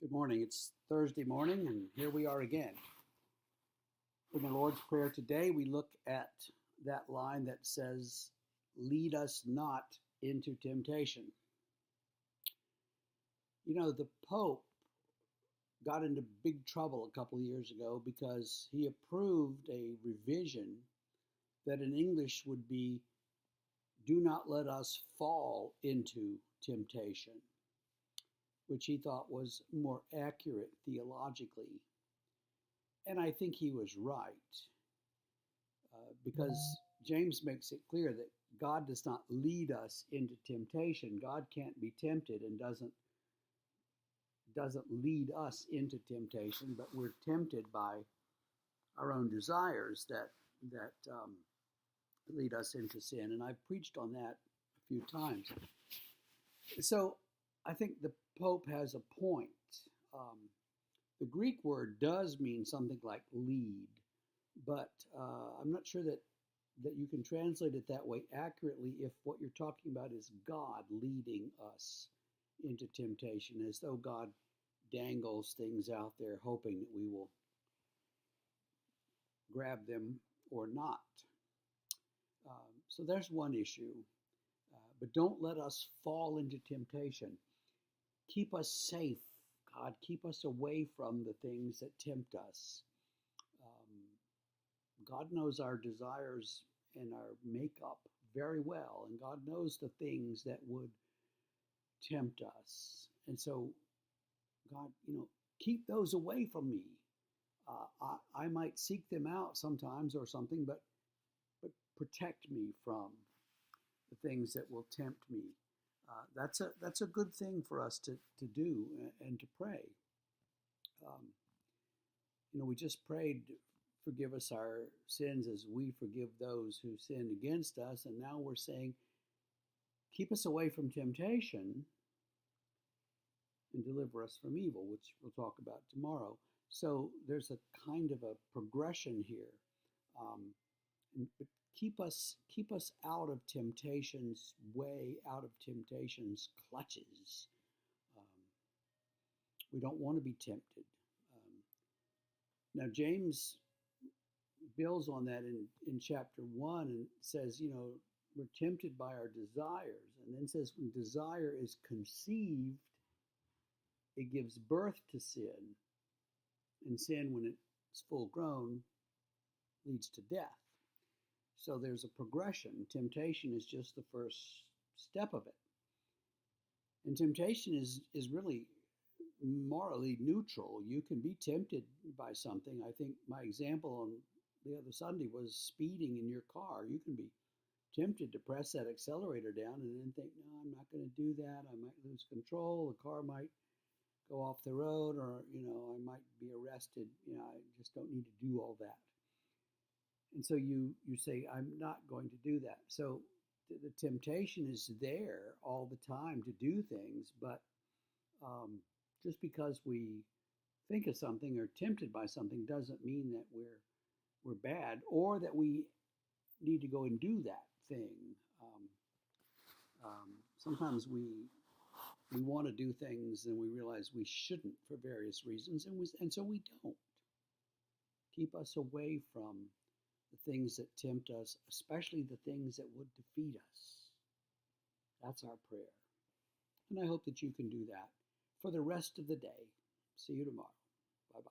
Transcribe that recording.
Good morning. It's Thursday morning, and here we are again. In the Lord's Prayer today, we look at that line that says, "Lead us not into temptation." You know, the Pope got into big trouble a couple of years ago because he approved a revision that in English would be, "Do not let us fall into temptation," which he thought was more accurate theologically. And I think he was right, because James makes it clear that God does not lead us into temptation. God can't be tempted and doesn't lead us into temptation, but we're tempted by our own desires that lead us into sin. And I've preached on that a few times. So I think the Pope has a point. Um, the Greek word does mean something like lead, but I'm not sure that you can translate it that way accurately if what you're talking about is God leading us into temptation, as though God dangles things out there hoping that we will grab them or not. So there's one issue. But don't let us fall into temptation. Keep us safe, God. Keep us away from the things that tempt us. God knows our desires and our makeup very well, and God knows the things that would tempt us. And so, God, keep those away from me. I might seek them out sometimes or something, but protect me from the things that will tempt me. That's a good thing for us to do and to pray. We just prayed, "Forgive us our sins as we forgive those who sin against us," and now we're saying, "Keep us away from temptation and deliver us from evil," which we'll talk about tomorrow. So there's a kind of a progression here. But keep us out of temptation's way, out of temptation's clutches. Um, we don't want to be tempted. Now James builds on that in chapter 1 and says, we're tempted by our desires, and then says when desire is conceived, it gives birth to sin, and sin, when it's full grown, leads to death. So there's a progression. Temptation is just the first step of it. And temptation is really morally neutral. You can be tempted by something. I think my example on the other Sunday was speeding in your car. You can be tempted to press that accelerator down and then think, "No, I'm not going to do that. I might lose control. The car might go off the road, or I might be arrested. I just don't need to do all that." And so you say, "I'm not going to do that." So the temptation is there all the time to do things, but just because we think of something or tempted by something doesn't mean that we're bad, or that we need to go and do that thing. Sometimes we want to do things and we realize we shouldn't for various reasons, and so we don't. Keep us away from the things that tempt us, especially the things that would defeat us. That's our prayer. And I hope that you can do that for the rest of the day. See you tomorrow. Bye-bye.